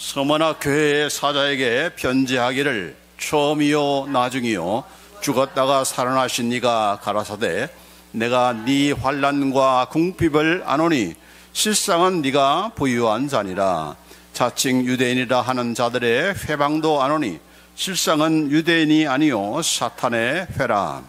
서머나 교회의 사자에게 편지하기를 처음이요 나중이요 죽었다가 살아나신 네가 가라사대 내가 네 환난과 궁핍을 아노니 실상은 네가 부유한 자니라. 자칭 유대인이라 하는 자들의 회방도 아노니 실상은 유대인이 아니요 사탄의 회라.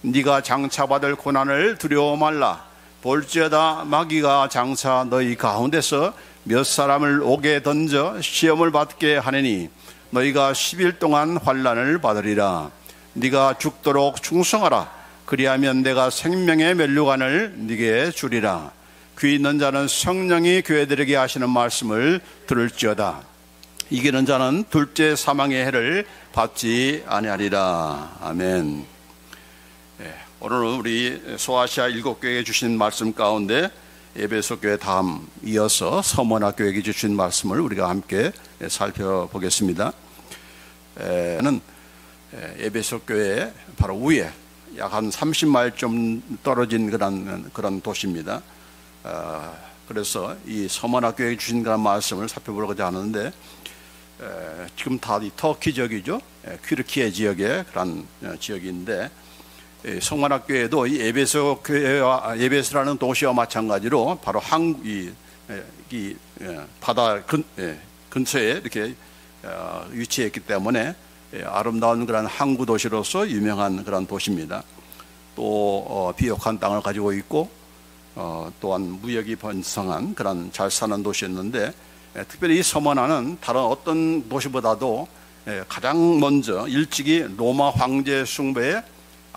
네가 장차받을 고난을 두려워 말라. 볼지어다 마귀가 장차 너희 가운데서 몇 사람을 옥에 던져 시험을 받게 하느니 너희가 10일 동안 환난을 받으리라. 네가 죽도록 충성하라. 그리하면 내가 생명의 면류관을 네게 주리라. 귀 있는 자는 성령이 교회들에게 하시는 말씀을 들을지어다. 이기는 자는 둘째 사망의 해를 받지 아니하리라. 아멘. 오늘은 우리 소아시아 7교회에 주신 말씀 가운데 에베소 교회 다음 이어서 서머나 교회에 주신 말씀을 우리가 함께 살펴보겠습니다. 에베소 교회 바로 위에 약 한 30마일 좀 떨어진 그런 도시입니다. 그래서 이 서머나 교회에 주신 그런 말씀을 살펴보려고 하는데 지금 다 이 터키 지역이죠. 퀴르키예 지역의 그런 지역인데 서머나 교회도 이 에베소 교회와 에베소라는 도시와 마찬가지로 바로 이 바다 근처에 이렇게 위치했기 때문에 아름다운 그런 항구 도시로서 유명한 그런 도시입니다. 또 비옥한 땅을 가지고 있고 또한 무역이 번성한 그런 잘 사는 도시였는데 특별히 이 서머나는 다른 어떤 도시보다도 가장 먼저 일찍이 로마 황제 숭배에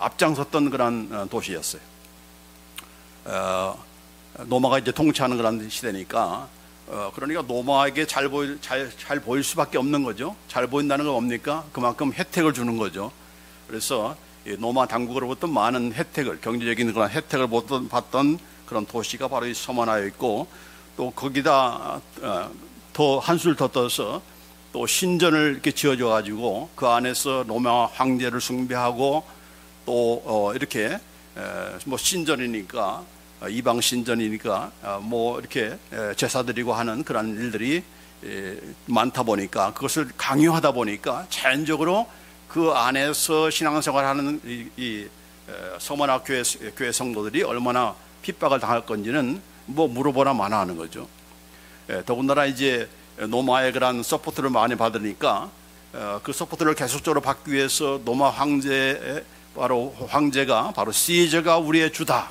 앞장섰던 그런 도시였어요. 로마가 이제 통치하는 그런 시대니까 그러니까 로마에게 잘 보일 수밖에 없는 거죠. 잘 보인다는 건 뭡니까? 그만큼 혜택을 주는 거죠. 그래서 로마 당국으로부터 많은 혜택을, 경제적인 그런 혜택을 받던 그런 도시가 바로 이 서머나였고, 또 거기다 더 한술 더 떠서 또 신전을 이렇게 지어줘 가지고 그 안에서 로마 황제를 숭배하고 또 이렇게 뭐 신전이니까 이방 신전이니까 뭐 이렇게 제사 드리고 하는 그런 일들이 많다 보니까 그것을 강요하다 보니까 자연적으로 그 안에서 신앙생활하는 이 서머나 교회 성도들이 얼마나 핍박을 당할 건지는 뭐 물어보나 마나 하는 거죠. 더군다나 이제 로마의 그런 서포트를 많이 받으니까 그 서포트를 계속적으로 받기 위해서 로마 황제가 바로 시저가 우리의 주다,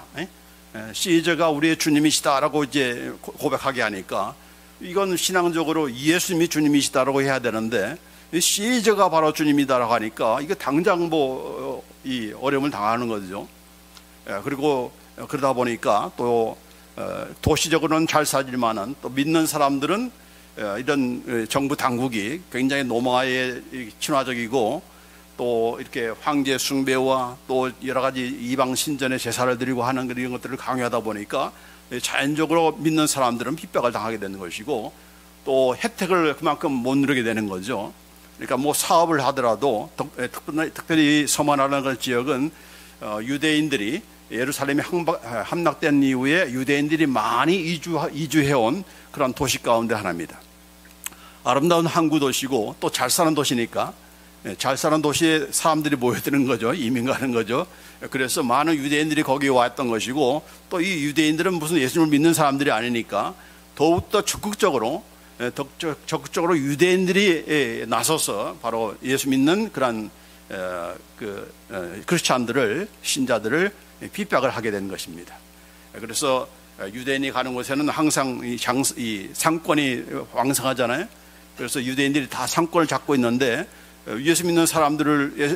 시저가 우리의 주님이시다라고 이제 고백하게 하니까 이건 신앙적으로 예수님이 주님이시다라고 해야 되는데 시저가 바로 주님이다라고 하니까 이거 당장 뭐 이 어려움을 당하는 거죠. 그리고 그러다 보니까 또 도시적으로는 잘 살지만은 또 믿는 사람들은 이런 정부 당국이 굉장히 로마에 친화적이고 또 이렇게 황제 숭배와 또 여러 가지 이방 신전에 제사를 드리고 하는 이런 것들을 강요하다 보니까 자연적으로 믿는 사람들은 핍박을 당하게 되는 것이고 또 혜택을 그만큼 못 누리게 되는 거죠. 그러니까 뭐 사업을 하더라도 특별히 서머나라는 그 지역은 유대인들이 예루살렘이 함락된 이후에 유대인들이 많이 이주해온 그런 도시 가운데 하나입니다. 아름다운 항구 도시고 또 잘 사는 도시니까 잘 사는 도시에 사람들이 모여드는 거죠. 이민 가는 거죠. 그래서 많은 유대인들이 거기에 왔던 것이고 또 이 유대인들은 무슨 예수님을 믿는 사람들이 아니니까 더욱더 적극적으로 유대인들이 나서서 바로 예수 믿는 그런 크리스찬들을, 신자들을 핍박을 하게 되는 것입니다. 그래서 유대인이 가는 곳에는 항상 이 상권이 왕성하잖아요. 그래서 유대인들이 다 상권을 잡고 있는데 예수 믿는 사람들을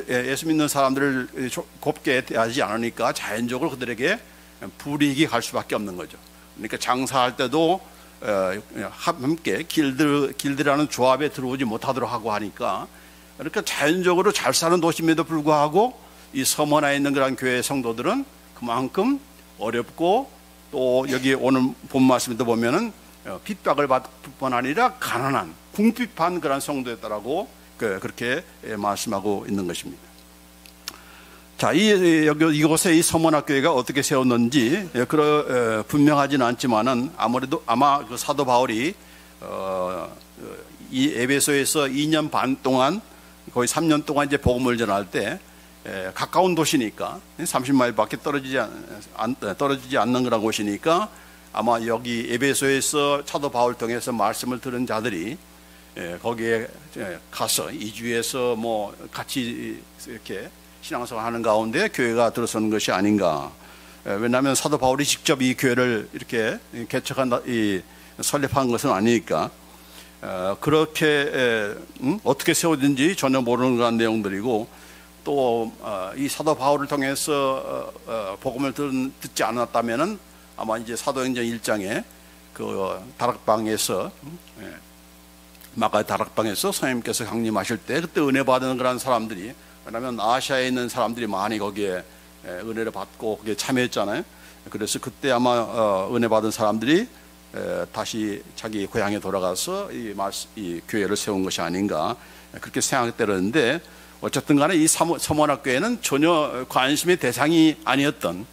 곱게 대하지 않으니까 자연적으로 그들에게 불이익이 갈 수밖에 없는 거죠. 그러니까 장사할 때도 함께 길드라는 조합에 들어오지 못하도록 하고 하니까 그러니까 자연적으로 잘 사는 도심에도 불구하고 이 서머나에 있는 그런 교회 성도들은 그만큼 어렵고 또 여기 오늘 본 말씀에도 보면은 핍박을 받을 뿐 아니라 가난한 궁핍한 그런 성도였다라고 그렇게 말씀하고 있는 것입니다. 자, 이곳에 이 서머나 교회가 어떻게 세웠는지 분명하지는 않지만은 아무래도 아마 그 사도 바울이 이 에베소에서 2년 반 동안 거의 3년 동안 이제 복음을 전할 때 가까운 도시니까 30마일밖에 떨어지지 않는 그런 곳이니까 아마 여기 에베소에서 사도 바울 통해서 말씀을 들은 자들이 거기에 가서 이주해서 뭐 같이 이렇게 신앙생활 하는 가운데 교회가 들어서는 것이 아닌가. 왜냐하면 사도 바울이 직접 이 교회를 이렇게 설립한 것은 아니니까 그렇게 어떻게 세워진지 전혀 모르는 그런 내용들이고, 또 이 사도 바울을 통해서 복음을 듣지 않았다면은 아마 이제 사도행전 1장에 그 다락방에서 마가 다락방에서 성령님께서 강림하실 때 그때 은혜 받은 그런 사람들이, 왜냐하면 아시아에 있는 사람들이 많이 거기에 은혜를 받고 거기에 참여했잖아요. 그래서 그때 아마 은혜 받은 사람들이 다시 자기 고향에 돌아가서 이 교회를 세운 것이 아닌가 그렇게 생각되는데, 어쨌든 간에 이 서문학교회는 전혀 관심의 대상이 아니었던,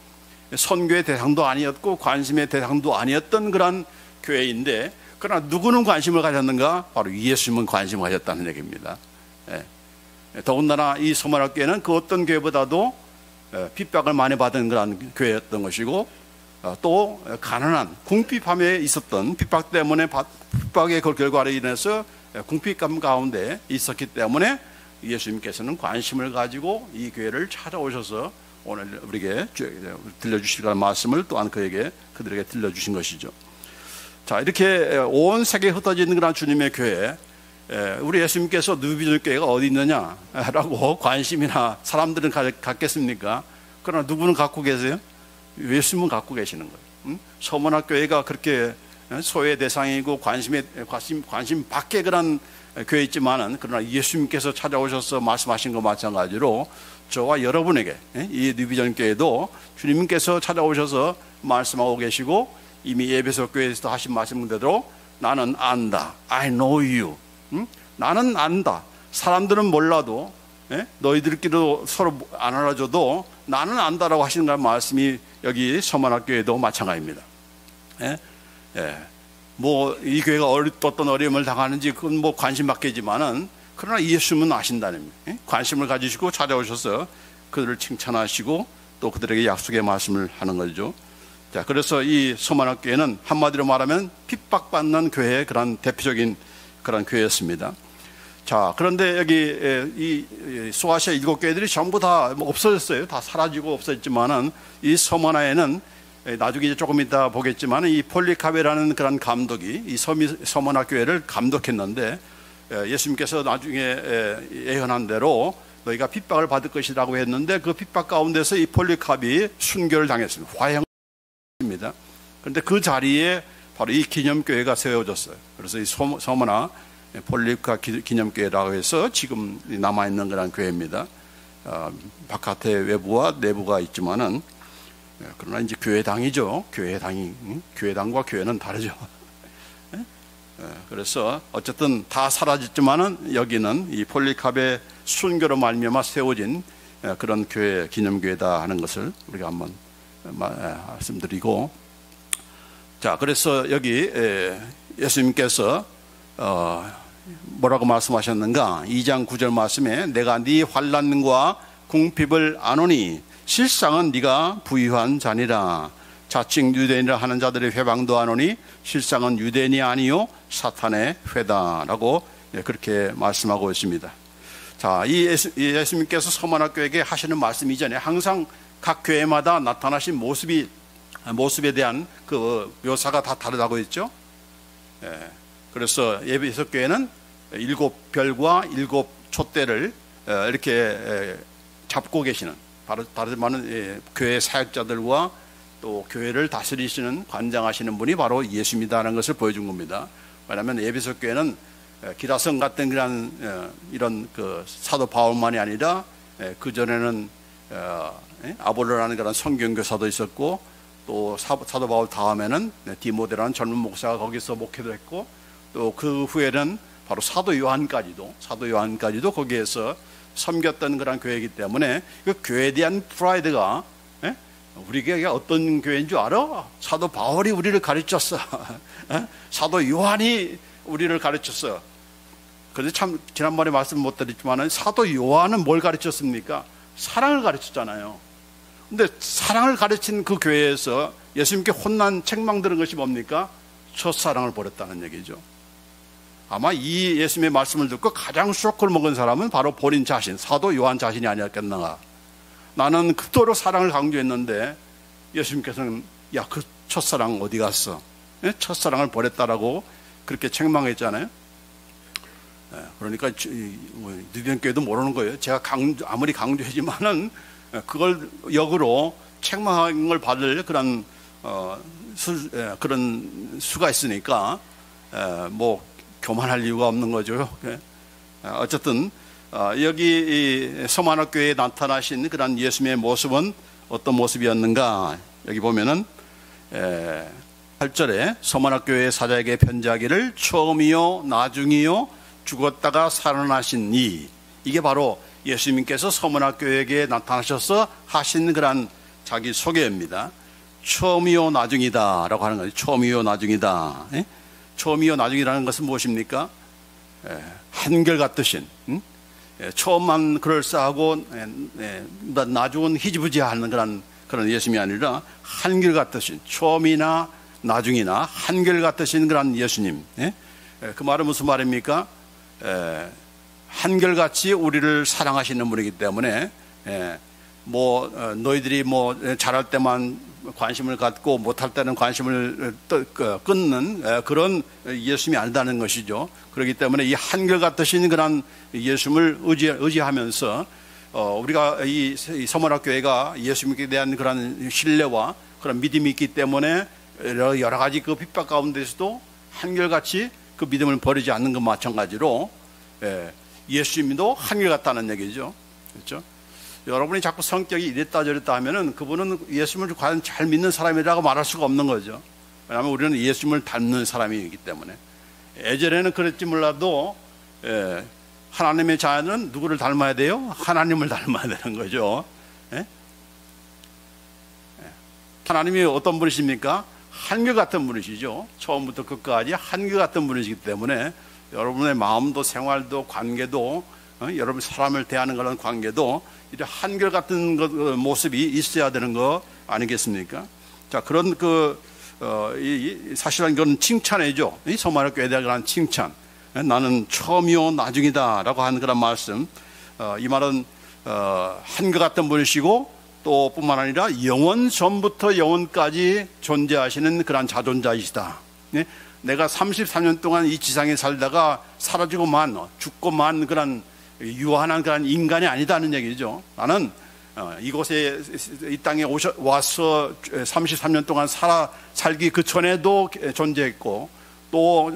선교의 대상도 아니었고 관심의 대상도 아니었던 그런 교회인데, 그러나 누구는 관심을 가졌는가? 바로 예수님은 관심을 가졌다는 얘기입니다. 더군다나 이 서문학교회는 그 어떤 교회보다도 핍박을 많이 받은 그런 교회였던 것이고, 또 가난한 궁핍함에 있었던, 핍박 때문에 핍박의 그 결과로 인해서 궁핍감 가운데 있었기 때문에 예수님께서는 관심을 가지고 이 교회를 찾아오셔서 오늘 우리에게 들려주실 말씀을 또한 그들에게 들려주신 것이죠. 자, 이렇게 온 세계에 흩어져 있는 그런 주님의 교회, 우리 예수님께서 뉴비전 교회가 어디 있느냐라고 관심이나 사람들은 갖겠습니까? 그러나 누구는 갖고 계세요? 예수님은 갖고 계시는 거예요. 서문학 교회가 그렇게 소외 대상이고 관심 밖에 그런 교회 있지만은, 그러나 예수님께서 찾아오셔서 말씀하신 것 마찬가지로 저와 여러분에게 이 뉴비전 교회도 주님께서 찾아오셔서 말씀하고 계시고, 이미 에베소 교회에서도 하신 말씀대로 나는 안다. I know you. 나는 안다. 사람들은 몰라도 너희들끼리도 서로 안 알아줘도 나는 안다라고 하시는 말씀이 여기 서문학교에도 마찬가지입니다. 뭐 이 교회가 어떤 어려움을 당하는지 그건 뭐 관심 받겠지만은, 그러나 예수님은 아신다는 관심을 가지시고 찾아오셔서 그들을 칭찬하시고 또 그들에게 약속의 말씀을 하는 거죠. 자, 그래서 이 서문학교회는 한마디로 말하면 핍박받는 교회의 그런 대표적인 그런 교회였습니다. 자, 그런데 여기 이 소아시아 7교회들이 전부 다 없어졌어요. 다 사라지고 없어졌지만은, 이 서문화에는 나중에 이제 조금 이따 보겠지만 이 폴리카베라는 그런 감독이 이 서문학교회를 감독했는데, 예수님께서 나중에 예언한 대로 너희가 핍박을 받을 것이라고 했는데, 그 핍박 가운데서 이 폴리카비 순교를 당했습니다. 화형입니다. 그런데 그 자리에 바로 이 기념교회가 세워졌어요. 그래서 이 서문화 폴리카 기념교회라고 해서 지금 남아있는 그런 교회입니다. 바깥에 외부와 내부가 있지만은, 그러나 이제 교회당이죠. 교회당과 교회는 다르죠. 그래서 어쨌든 다 사라졌지만은 여기는 이 폴리캅의 순교로 말미암아 세워진 그런 교회, 기념교회다 하는 것을 우리가 한번 말씀드리고, 자, 그래서 여기 예수님께서 뭐라고 말씀하셨는가? 2장 9절 말씀에 내가 네 환난과 궁핍을 아노니 실상은 네가 부유한 자니라. 자칭 유대인이라 하는 자들의 회방도 아노니 실상은 유대인이 아니요 사탄의 회다라고 그렇게 말씀하고 있습니다. 자, 이 예수님께서 서문학교에게 하시는 말씀 이전에 항상 각 교회마다 나타나신 모습에 대한 그 묘사가 다 다르다고 했죠. 그래서 에베소 교회는 7별과 7촛대를 이렇게 잡고 계시는, 바로 다른 말은 교회 사역자들과 또 교회를 다스리시는, 관장하시는 분이 바로 예수님이다라는 것을 보여준 겁니다. 왜냐하면 에베소 교회는 기라성 같은 그런 이런 그 사도 바울만이 아니라 그 전에는 아볼로라는 그런 성경교사도 있었고, 또 사도 바울 다음에는 디모데라는 젊은 목사가 거기서 목회도 했고, 또 그 후에는 바로 사도 요한까지도 거기에서 섬겼던 그런 교회이기 때문에 그 교회에 대한 프라이드가, 우리에게 어떤 교회인 줄 알아? 사도 바울이 우리를 가르쳤어. 사도 요한이 우리를 가르쳤어. 그런데 참 지난번에 말씀 못 드렸지만 사도 요한은 뭘 가르쳤습니까? 사랑을 가르쳤잖아요. 근데 사랑을 가르친 그 교회에서 예수님께 혼난 책망 들은 것이 뭡니까? 첫사랑을 버렸다는 얘기죠. 아마 이 예수님의 말씀을 듣고 가장 쇼크를 먹은 사람은 바로 본인 자신, 사도 요한 자신이 아니었겠나. 나는 그토록 사랑을 강조했는데 예수님께서는 야, 그 첫사랑 어디 갔어? 첫사랑을 버렸다라고 그렇게 책망했잖아요. 그러니까 느리는 교회도 모르는 거예요. 제가 아무리 강조하지만은 그걸 역으로 책망을 받을 그런 그런 수가 있으니까 뭐 교만할 이유가 없는 거죠. 어쨌든 여기 서만화 교회에 나타나신 그런 예수님의 모습은 어떤 모습이었는가? 여기 보면은 8절에 서만화 교회 사자에게 편지하기를 처음이요 나중이요 죽었다가 살아나신 이게 바로 예수님께서 서만화 교회에게 나타나셔서 하신 그런 자기 소개입니다. 처음이요 나중이다 라고 하는 거죠. 처음이요 나중이다. 처음이요 나중이라는 것은 무엇입니까? 한결같으신, 처음만 그럴싸하고 나중은 희지부지하는 그런 예수님이 아니라 한결같으신, 처음이나 나중이나 한결같으신 그런 예수님. 그 말은 무슨 말입니까? 한결같이 우리를 사랑하시는 분이기 때문에 뭐 너희들이 뭐 잘할 때만 관심을 갖고 못할 때는 관심을 끊는 그런 예수님이 아니다는 것이죠. 그렇기 때문에 이 한결같으신 그런 예수님을 의지하면서 우리가 이 서머나 교회가 예수님께 대한 그런 신뢰와 그런 믿음이 있기 때문에 여러 가지 그 핍박 가운데서도 한결같이 그 믿음을 버리지 않는 것 마찬가지로 예수님도 한결같다는 얘기죠. 그렇죠? 여러분이 자꾸 성격이 이랬다 저랬다 하면은 그분은 예수님을 과연 잘 믿는 사람이라고 말할 수가 없는 거죠. 왜냐하면 우리는 예수님을 닮는 사람이기 때문에. 예전에는 그랬지 몰라도 하나님의 자녀는 누구를 닮아야 돼요? 하나님을 닮아야 되는 거죠. 하나님이 어떤 분이십니까? 한결같은 분이시죠. 처음부터 끝까지 한결같은 분이시기 때문에 여러분의 마음도 생활도 관계도 여러분 사람을 대하는 그런 관계도 이런 한결같은 모습이 있어야 되는 거 아니겠습니까? 자, 그런 사실은 그건 칭찬이죠. 이 서머나 교회에 대한 칭찬. 나는 처음이요 나중이다라고 하는 그런 말씀. 이 말은 한결같은 분이시고 또 뿐만 아니라 영원 전부터 영원까지 존재하시는 그런 자존자이시다. 내가 33년 동안 이 지상에 살다가 사라지고만 죽고만 그런 유한한 그런 인간이 아니다는 얘기죠. 나는 이곳에 이 땅에 와서 33년 동안 살기 그 전에도 존재했고 또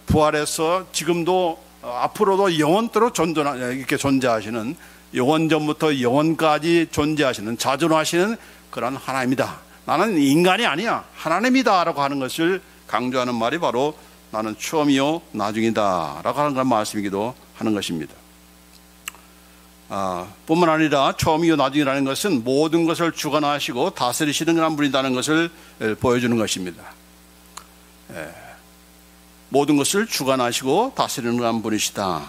부활해서 지금도 앞으로도 영원토록 이렇게 존재하시는 영원 전부터 영원까지 존재하시는 자존하시는 그런 하나님이다. 나는 인간이 아니야 하나님이다 라고 하는 것을 강조하는 말이 바로 나는 처음이요 나중이다 라고 하는 그런 말씀이기도 하는 것입니다. 뿐만 아니라 처음이요 나중이라는 것은 모든 것을 주관하시고 다스리시는 그런 분이라는 것을 보여주는 것입니다. 모든 것을 주관하시고 다스리는 그런 분이시다.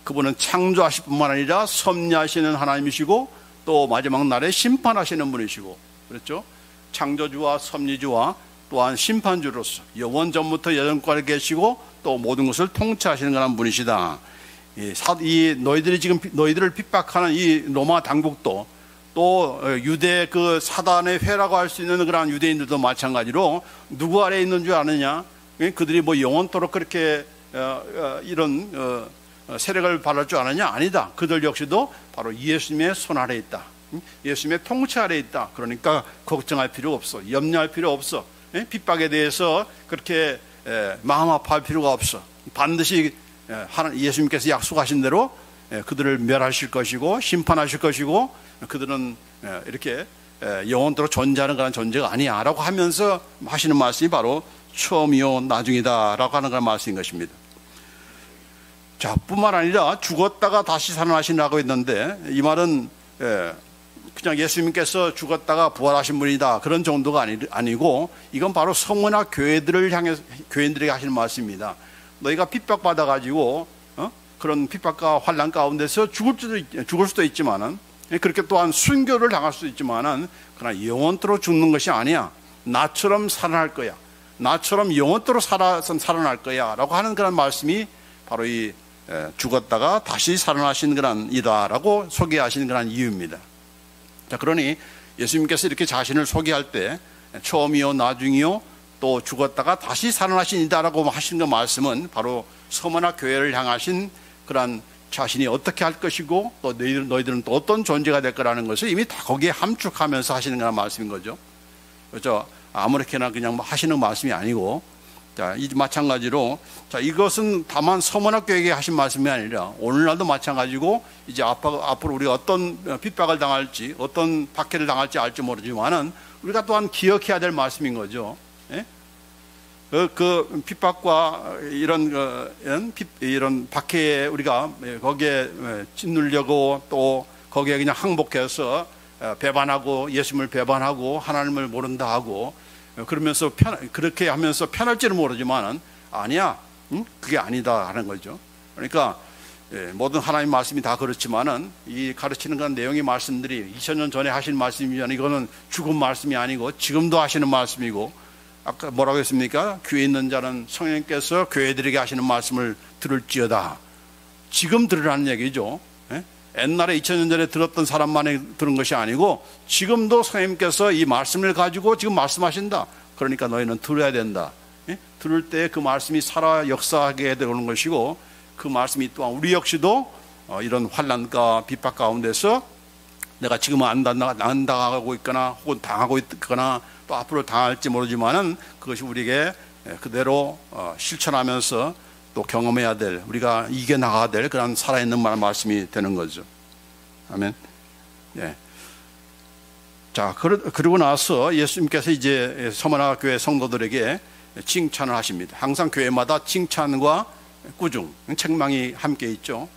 그분은 창조하실 뿐만 아니라 섭리하시는 하나님이시고 또 마지막 날에 심판하시는 분이시고, 그렇죠? 창조주와 섭리주와 또한 심판주로서 영원 전부터 영원까지 계시고 또 모든 것을 통치하시는 그런 분이시다. 이 너희들을 핍박하는 이 로마 당국도 또 유대 그 사단의 회라고 할 수 있는 그런 유대인들도 마찬가지로 누구 아래에 있는 줄 아느냐? 그들이 뭐 영원토록 그렇게 이런 세력을 받을 줄 아느냐? 아니다. 그들 역시도 바로 예수님의 손 아래 있다. 예수님의 통치 아래 있다. 그러니까 걱정할 필요 없어. 염려할 필요 없어. 핍박에 대해서 그렇게 마음 아파할 필요가 없어. 반드시 예수님께서 약속하신 대로 그들을 멸하실 것이고 심판하실 것이고 그들은 이렇게 영원토록 존재하는 그런 존재가 아니야 라고 하면서 하시는 말씀이 바로 처음이요 나중이다 라고 하는 그런 말씀인 것입니다. 자, 뿐만 아니라 죽었다가 다시 살아나신다고 했는데 이 말은 그냥 예수님께서 죽었다가 부활하신 분이다 그런 정도가 아니고 이건 바로 성문화 교회들을 향해 교인들에게 하시는 말씀입니다. 너희가 핍박받아 가지고 그런 핍박과 환난 가운데서 죽을 수도 있지만은, 그렇게 또한 순교를 당할 수도 있지만은, 그러나 영원토록 죽는 것이 아니야. 나처럼 살아날 거야. 나처럼 영원토록 살아날 거야. 라고 하는 그런 말씀이 바로 이 죽었다가 다시 살아나신 그런 이다라고 소개하시는 그런 이유입니다. 자, 그러니 예수님께서 이렇게 자신을 소개할 때 처음이요, 나중이요, 또 죽었다가 다시 살아나신 이다라고 하신 그 말씀은 바로 서머나 교회를 향하신 그런 자신이 어떻게 할 것이고 또 너희들은 또 어떤 존재가 될 거라는 것을 이미 다 거기에 함축하면서 하시는 그런 말씀인 거죠. 그렇죠? 아무렇게나 그냥 하시는 말씀이 아니고, 자, 이 마찬가지로, 자, 이것은 다만 서머나교회에게 하신 말씀이 아니라 오늘날도 마찬가지고, 이제 앞으로 우리가 어떤 핍박을 당할지, 어떤 박해를 당할지 알지 모르지만은 우리가 또한 기억해야 될 말씀인 거죠. 예? 그 핍박과 이런 박해에 우리가 거기에 짓누려고 또 거기에 그냥 항복해서 배반하고 예수님을 배반하고 하나님을 모른다 하고 그러면서 그렇게 하면서 편할지는 모르지만은 아니야, 그게 아니다 하는 거죠. 그러니까 모든 하나님 말씀이 다 그렇지만은 이 가르치는 그런 내용의 말씀들이 2000년 전에 하신 말씀이면 이거는 죽은 말씀이 아니고 지금도 하시는 말씀이고, 아까 뭐라고 했습니까? 귀에 있는 자는 성령께서 교회들에게 하시는 말씀을 들을지어다. 지금 들으라는 얘기죠. 옛날에 2000년 전에 들었던 사람만이 들은 것이 아니고 지금도 성령님께서 이 말씀을 가지고 지금 말씀하신다. 그러니까 너희는 들어야 된다. 들을 때 그 말씀이 살아 역사하게 되는 것이고, 그 말씀이 또한 우리 역시도 이런 환난과 핍박 가운데서 내가 지금은 안 당하고 있거나 혹은 당하고 있거나 또 앞으로 당할지 모르지만은 그것이 우리에게 그대로 실천하면서 또 경험해야 될, 우리가 이겨나가야 될 그런 살아있는 말씀이 되는 거죠. 아멘. 예. 자, 그러고 나서 예수님께서 이제 서머나 교회 성도들에게 칭찬을 하십니다. 항상 교회마다 칭찬과 꾸중, 책망이 함께 있죠.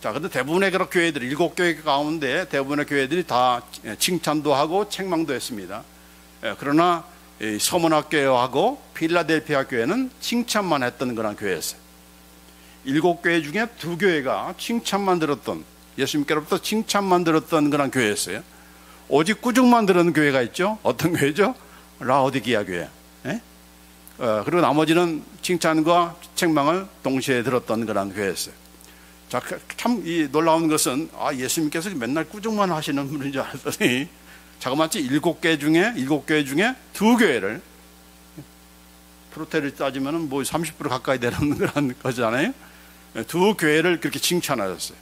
자, 근데 대부분의 그런 교회들, 7교회 가운데 대부분의 교회들이 다 칭찬도 하고 책망도 했습니다. 그러나 서머나 교회하고 필라델피아 교회는 칭찬만 했던 그런 교회였어요. 7교회 중에 2교회가 칭찬만 들었던, 예수님께로부터 칭찬만 들었던 그런 교회였어요. 오직 꾸중만 들은 교회가 있죠. 어떤 교회죠? 라오디게아 교회. 그리고 나머지는 칭찬과 책망을 동시에 들었던 그런 교회였어요. 자, 참 놀라운 것은 예수님께서 맨날 꾸중만 하시는 분인 줄 알았더니 자그마치 7교회 중에 2교회를, 프로테를 따지면 뭐 30% 가까이 되는 그런 거잖아요. 2교회를 그렇게 칭찬하셨어요.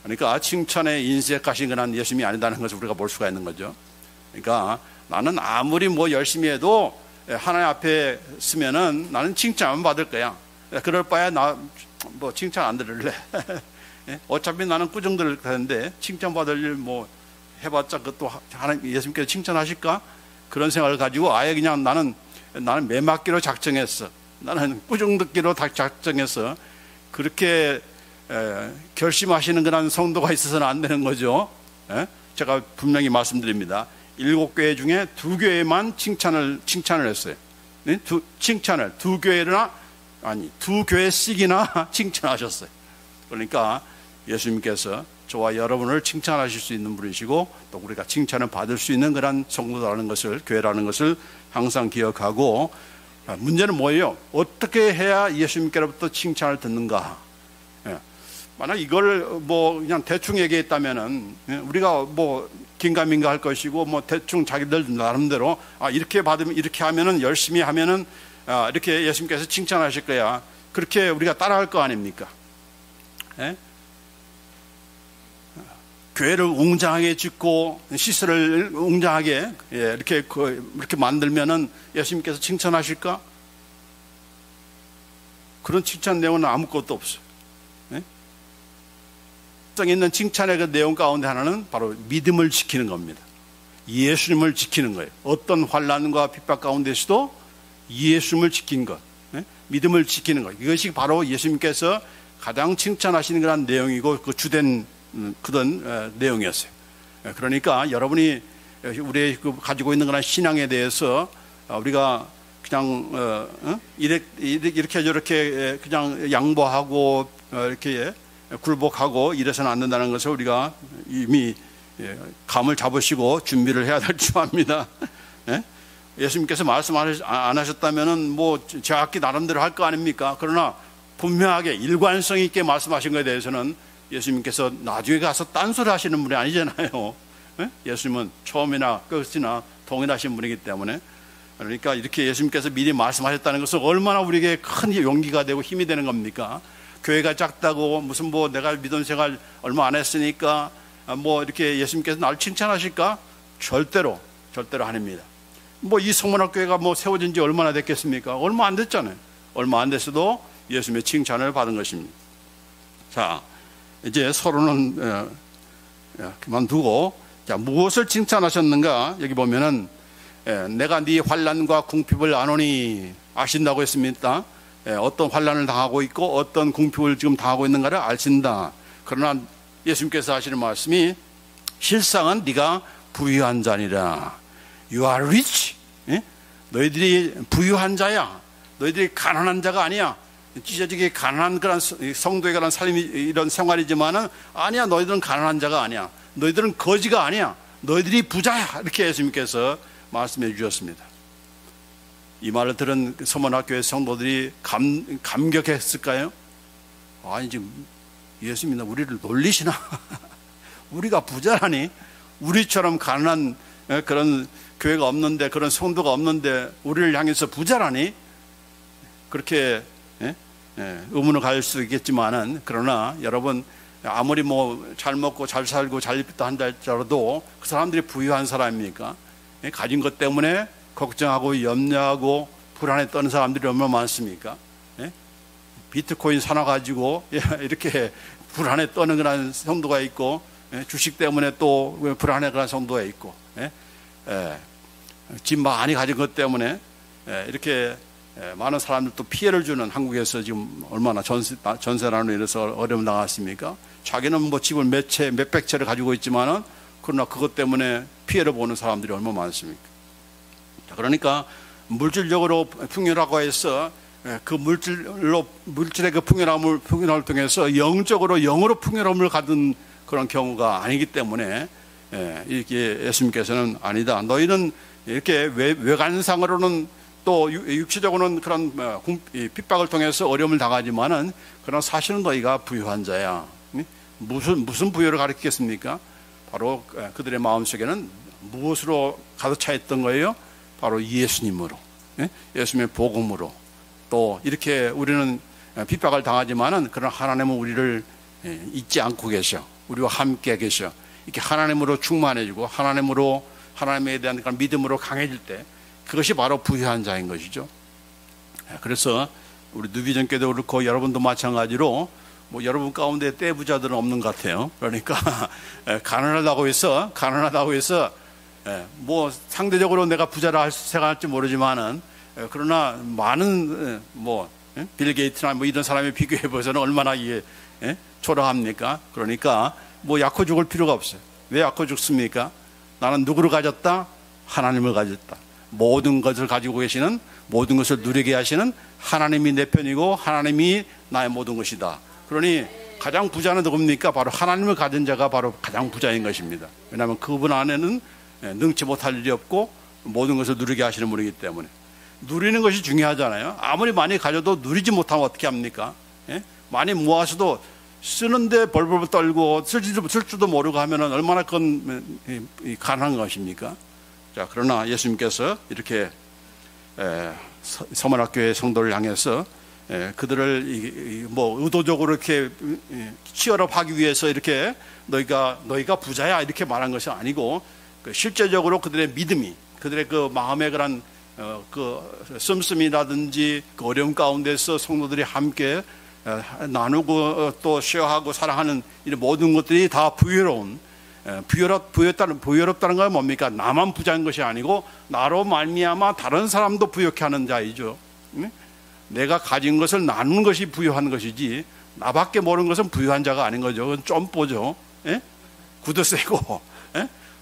그러니까 칭찬에 인색하신 그런 예수님이 아니다는 것을 우리가 볼 수가 있는 거죠. 그러니까 나는 아무리 뭐 열심히 해도 하나님 앞에 쓰면은 나는 칭찬만 받을 거야. 그럴 바에 나 뭐 칭찬 안 들을래. 어차피 나는 꾸중 들을 텐데 칭찬 받을 일 뭐 해봤자 그것도 하나님 예수님께서 칭찬하실까? 그런 생각을 가지고 아예 그냥 나는 매맞기로 작정했어. 나는 꾸중 듣기로 작정해서 그렇게 결심하시는 그런 성도가 있어서는 안 되는 거죠. 제가 분명히 말씀드립니다. 7교회 중에 2교회만 칭찬을 했어요. 칭찬을 2교회씩이나 칭찬하셨어요. 그러니까 예수님께서 저와 여러분을 칭찬하실 수 있는 분이시고 또 우리가 칭찬을 받을 수 있는 그런 성도라는 것을, 교회라는 것을 항상 기억하고, 문제는 뭐예요? 어떻게 해야 예수님께로부터 칭찬을 듣는가? 만약 이걸 뭐 그냥 대충 얘기했다면은 우리가 뭐 긴가민가 할 것이고 뭐 대충 자기들 나름대로 이렇게 받으면, 이렇게 하면은, 열심히 하면은 이렇게 예수님께서 칭찬하실 거야. 그렇게 우리가 따라할 거 아닙니까? 교회를 웅장하게 짓고 시설을 웅장하게 이렇게 만들면은 예수님께서 칭찬하실까? 그런 칭찬 내용은 아무것도 없어요. 있는 칭찬의 그 내용 가운데 하나는 바로 믿음을 지키는 겁니다. 예수님을 지키는 거예요. 어떤 환난과 핍박 가운데서도 예수님을 지킨 것, 믿음을 지키는 것, 이것이 바로 예수님께서 가장 칭찬하시는 그런 내용이고 그 주된 그런 내용이었어요. 그러니까 여러분이 우리 가지고 있는 그런 신앙에 대해서 우리가 그냥 이렇게 저렇게 그냥 양보하고 이렇게 굴복하고 이래서는 안 된다는 것을 우리가 이미 감을 잡으시고 준비를 해야 될 줄 압니다. 예수님께서 말씀 안 하셨다면은 뭐 제각기 나름대로 할 거 아닙니까? 그러나 분명하게 일관성 있게 말씀하신 것에 대해서는 예수님께서 나중에 가서 딴소리 하시는 분이 아니잖아요. 예수님은 처음이나 끝이나 동일하신 분이기 때문에, 그러니까 이렇게 예수님께서 미리 말씀하셨다는 것은 얼마나 우리에게 큰 용기가 되고 힘이 되는 겁니까? 교회가 작다고 무슨 뭐 내가 믿음 생활 얼마 안 했으니까 뭐 이렇게 예수님께서 나를 칭찬하실까? 절대로 아닙니다. 뭐 이 성문학교회가 뭐 세워진 지 얼마나 됐겠습니까? 얼마 안 됐잖아요. 얼마 안 됐어도 예수님의 칭찬을 받은 것입니다. 자, 이제 서로는 그만두고, 자, 무엇을 칭찬하셨는가? 여기 보면은 내가 네 환난과 궁핍을 아노니, 아신다고 했습니다. 어떤 환난을 당하고 있고 어떤 궁핍을 지금 당하고 있는가를 아신다. 그러나 예수님께서 하시는 말씀이 실상은 네가 부유한 자니라. You are rich. 너희들이 부유한 자야. 너희들이 가난한 자가 아니야. 찢어지게 가난한 그런 성도에 관한 삶이 이런 생활이지만은 아니야. 너희들은 가난한 자가 아니야. 너희들은 거지가 아니야. 너희들이 부자야. 이렇게 예수님께서 말씀해 주셨습니다. 이 말을 들은 서문학교의 성도들이 감격했을까요? 아니, 지금 예수님이 우리를 놀리시나? 우리가 부자라니? 우리처럼 가난한 그런 교회가 없는데, 그런 성도가 없는데 우리를 향해서 부자라니? 그렇게 의문을 가질 수 있겠지만은, 그러나 여러분, 아무리 뭐 잘 먹고 잘 살고 잘 입다 한다 할지라도 그 사람들이 부유한 사람입니까? 가진 것 때문에 걱정하고 염려하고 불안에 떠는 사람들이 얼마나 많습니까? 비트코인 사놔가지고 이렇게 불안에 떠는 그런 성도가 있고, 주식 때문에 또 불안해 그런 성도가 있고, 집 많이 가진 것 때문에 이렇게 많은 사람들도 피해를 주는 한국에서 지금 얼마나 전세난으로 인해서 어려움 나갔습니까? 자기는 뭐 집을 몇백 채를 가지고 있지만은, 그러나 그것 때문에 피해를 보는 사람들이 얼마나 많습니까? 그러니까 물질적으로 풍요라고 해서 그 물질의 그 풍요함을 통해서 영으로 풍요로움을 갖은 그런 경우가 아니기 때문에, 이렇게 예수님께서는 아니다. 너희는 이렇게 외관상으로는 또 육체적으로는 그런 핍박을 통해서 어려움을 당하지만은, 그러나 사실은 너희가 부유한 자야. 무슨 부유를 가리키겠습니까? 바로 그들의 마음속에는 무엇으로 가득 차 있던 거예요? 바로 예수님으로, 예수님의 복음으로. 또 이렇게 우리는 핍박을 당하지만은, 그러나 하나님은 우리를 잊지 않고 계셔. 우리와 함께 계셔. 이렇게 하나님으로 충만해지고 하나님에 대한 그런 믿음으로 강해질 때, 그것이 바로 부유한 자인 것이죠. 그래서 우리 누비전교도 그렇고 여러분도 마찬가지로 뭐 여러분 가운데 떼부자들은 없는 것 같아요. 그러니까 가난하다고 해서 뭐 상대적으로 내가 부자라 생각할지 모르지만은, 그러나 많은 빌 게이츠나 뭐 이런 사람에 비교해 보서는 얼마나 이게 초라합니까? 그러니까 뭐 약호 죽을 필요가 없어요. 왜 약호 죽습니까? 나는 누구를 가졌다? 하나님을 가졌다. 모든 것을 가지고 계시는, 모든 것을 누리게 하시는 하나님이 내 편이고 하나님이 나의 모든 것이다. 그러니 가장 부자는 누굽니까? 바로 하나님을 가진 자가 바로 가장 부자인 것입니다. 왜냐하면 그분 안에는 능치 못할 일이 없고 모든 것을 누리게 하시는 분이기 때문에. 누리는 것이 중요하잖아요. 아무리 많이 가져도 누리지 못하면 어떻게 합니까? 많이 모아서도 쓰는데 벌벌 떨고 쓸 줄도 모르고 하면은 얼마나 그건 가난한 것입니까? 자, 그러나 예수님께서 이렇게 서문학교의 성도를 향해서 그들을 뭐 의도적으로 이렇게 치열업하기 위해서 이렇게 너희가 부자야 이렇게 말한 것이 아니고, 실제적으로 그들의 믿음이, 그들의 그 마음의 그런 그 씀씀이라든지 그 어려움 가운데서 성도들이 함께 나누고 또 쉐어하고 사랑하는 이런 모든 것들이 다 부유로운, 부유롭다는 건 뭡니까? 나만 부자인 것이 아니고 나로 말미암아 다른 사람도 부유케 하는 자이죠. 내가 가진 것을 나누는 것이 부유한 것이지, 나밖에 모르는 것은 부유한 자가 아닌 거죠. 그건 점보죠. 구두 세고.